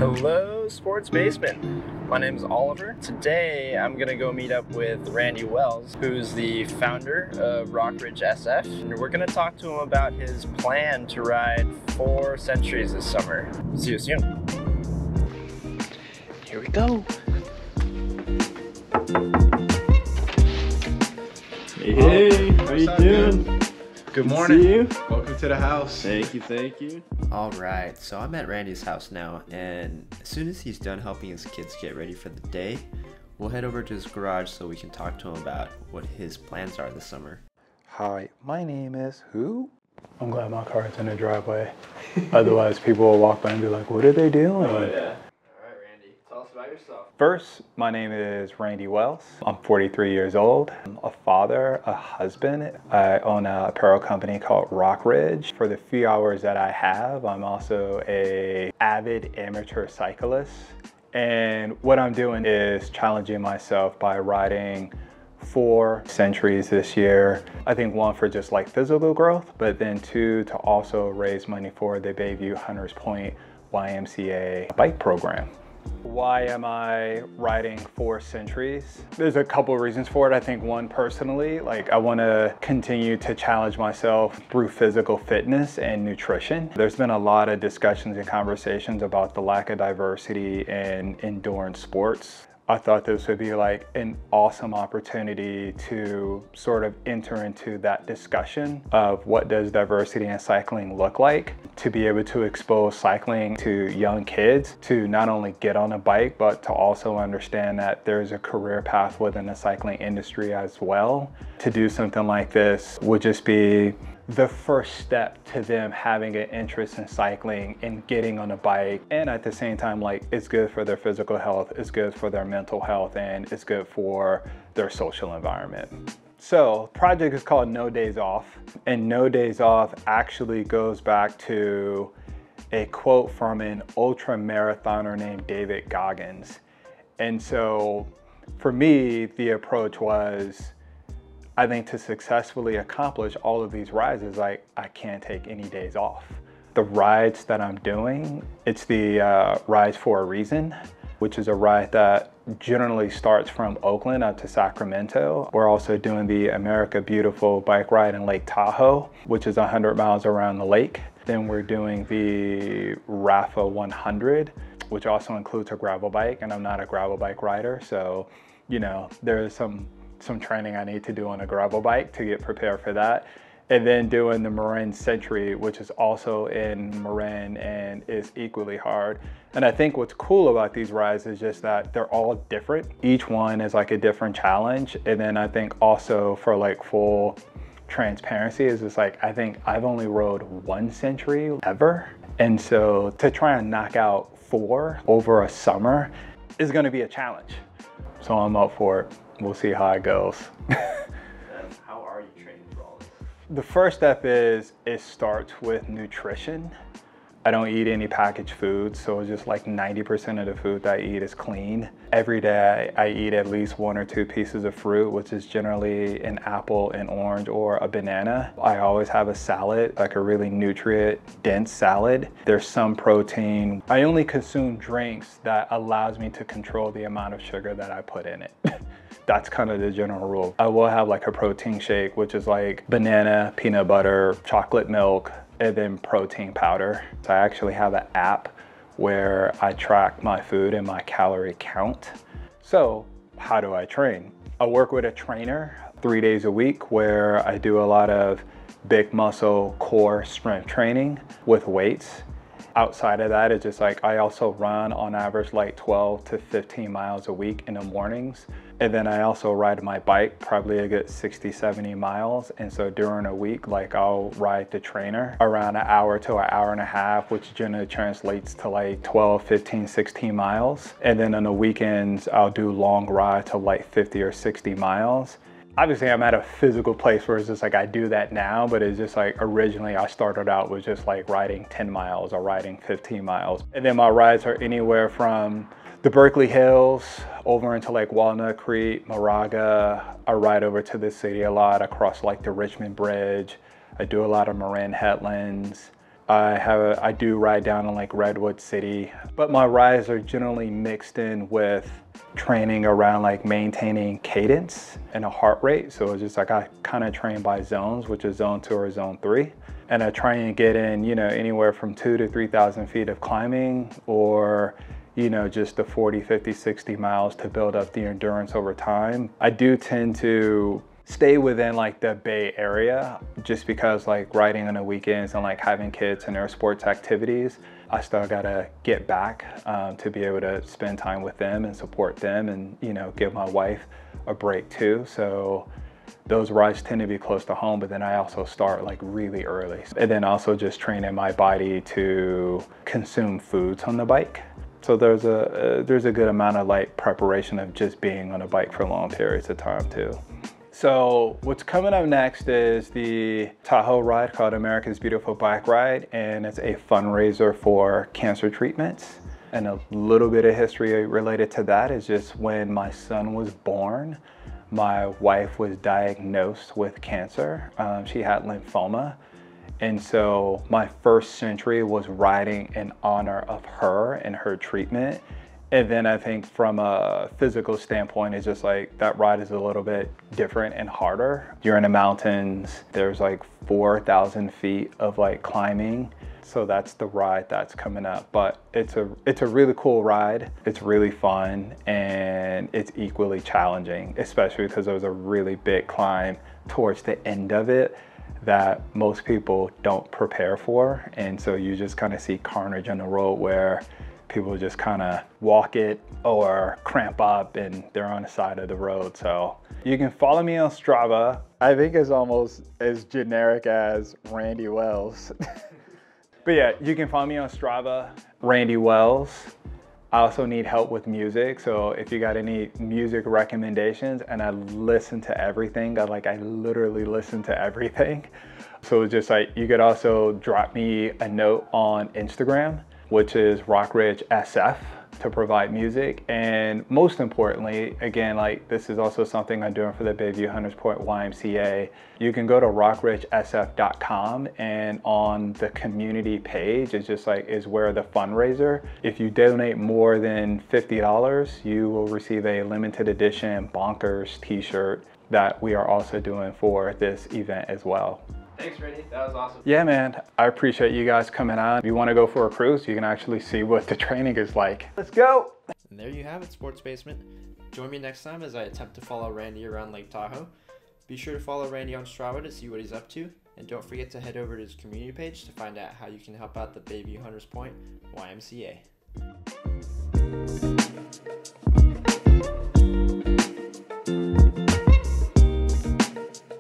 Hello, Sports Basement. My name is Oliver. Today, I'm gonna go meet up with Randy Wells, who's the founder of RockridgeSF, and we're gonna talk to him about his plan to ride 4 centuries this summer. See you soon. Here we go. Hey, how you doing? Good morning. See you. Welcome to the house. Thank you. All right, so I'm at Randy's house now, and as soon as he's done helping his kids get ready for the day, we'll head over to his garage so we can talk to him about what his plans are this summer. Hi, my name is who? I'm glad my car is in the driveway. Otherwise, people will walk by and be like, what are they doing? Oh, yeah. All right, Randy, tell us about yourself. First, my name is Randy Wells. I'm 43 years old. I'm a father, a husband. I own an apparel company called Rockridge. For the few hours that I have, I'm also an avid amateur cyclist. And what I'm doing is challenging myself by riding 4 centuries this year. I think 1 for just like physical growth, but then 2 to also raise money for the Bayview YMCA bike program. Why am I riding 4 centuries? There's a couple of reasons for it. I think one, personally, I want to continue to challenge myself through physical fitness and nutrition. There's been a lot of discussions and conversations about the lack of diversity in endurance sports. I thought this would be like an awesome opportunity to sort of enter into that discussion of what does diversity in cycling look like, to be able to expose cycling to young kids to not only get on a bike, but to also understand that there's a career path within the cycling industry as well. To do something like this would just be the first step to them having an interest in cycling and getting on a bike. And at the same time, it's good for their physical health, it's good for their mental health, and it's good for their social environment. So the project is called No Days Off, and No Days Off actually goes back to a quote from an ultra marathoner named David Goggins. And so for me, the approach was, I think to successfully accomplish all of these rides is I can't take any days off. The rides that I'm doing, it's the Rides for a Reason, which is a ride that generally starts from Oakland up to Sacramento. We're also doing the America Beautiful bike ride in Lake Tahoe, which is 100 miles around the lake. Then we're doing the Rafa 100, which also includes a gravel bike, and I'm not a gravel bike rider, so there's some training I need to do on a gravel bike to get prepared for that. And then doing the Marin Century, which is also in Marin and is equally hard. And I think what's cool about these rides is just that they're all different. Each one is like a different challenge. And then I think also for full transparency is just I think I've only rode 1 century ever. And so to try and knock out 4 over a summer is gonna be a challenge. So I'm up for it. We'll see how it goes. How are you training for all this? The first step is it starts with nutrition. I don't eat any packaged food, so just 90% of the food that I eat is clean. Every day I eat at least 1 or 2 pieces of fruit, which is generally an apple, an orange, or a banana. I always have a salad, a really nutrient-dense salad. There's some protein. I only consume drinks that allows me to control the amount of sugar that I put in it. That's kind of the general rule. I will have a protein shake, which is banana, peanut butter, chocolate milk, and then protein powder. So I actually have an app where I track my food and my calorie count. So how do I train? I work with a trainer 3 days a week where I do a lot of big muscle core strength training with weights. Outside of that, it's just I also run on average 12 to 15 miles a week in the mornings. And then I also ride my bike probably a good 60, 70 miles. And so during a week, I'll ride the trainer around an hour to an hour and a half, which generally translates to 12, 15, 16 miles. And then on the weekends, I'll do long rides to 50 or 60 miles. Obviously, I'm at a physical place where it's just I do that now, but it's just originally I started out with just riding 10 miles or riding 15 miles. And then my rides are anywhere from the Berkeley Hills over into Walnut Creek, Moraga. I ride over to the city a lot, across the Richmond Bridge. I do a lot of Marin headlands. I do ride down in like Redwood City, but my rides are generally mixed in with training around like maintaining cadence and a heart rate. So it's just like I kind of train by zones, which is zone 2 or zone 3. And I try and get in, you know, anywhere from 2,000 to 3,000 feet of climbing, or, you know, just the 40, 50, 60 miles to build up the endurance over time. I do tend to stay within like the Bay Area, just because like riding on the weekends and like having kids and their sports activities, I still gotta get back to be able to spend time with them and support them, and, you know, give my wife a break too. So those rides tend to be close to home, but then I also start like really early. And then also just training my body to consume foods on the bike. So there's a good amount of like preparation of just being on a bike for long periods of time too. So what's coming up next is the Tahoe ride called America's Beautiful Bike Ride, and it's a fundraiser for cancer treatments. And a little bit of history related to that is just when my son was born, my wife was diagnosed with cancer. She had lymphoma. And so my first century was riding in honor of her and her treatment. And then I think from a physical standpoint, it's just like that ride is a little bit different and harder. You're in the mountains, there's like 4,000 feet of like climbing. So that's the ride that's coming up. But it's a really cool ride. It's really fun, and it's equally challenging, especially because there was a really big climb towards the end of it that most people don't prepare for. And so you just kind of see carnage on the road where people just kind of walk it or cramp up and they're on the side of the road. So you can follow me on Strava. I think it's almost as generic as Randy Wells. But yeah, you can follow me on Strava, Randy Wells. I also need help with music. So if you got any music recommendations, and I listen to everything, I literally listen to everything. So it's just like, you could also drop me a note on Instagram, which is RockridgeSF, to provide music. And most importantly, again, like this is also something I'm doing for the Bayview YMCA. You can go to RockridgeSF.com, and on the community page, it's just like is where the fundraiser. If you donate more than $50, you will receive a limited edition Bonkers t-shirt that we are also doing for this event as well. Thanks, Randy. That was awesome. Yeah, man. I appreciate you guys coming on. If you want to go for a cruise, you can actually see what the training is like. Let's go. And there you have it, Sports Basement. Join me next time as I attempt to follow Randy around Lake Tahoe. Be sure to follow Randy on Strava to see what he's up to. And don't forget to head over to his community page to find out how you can help out the Bayview YMCA.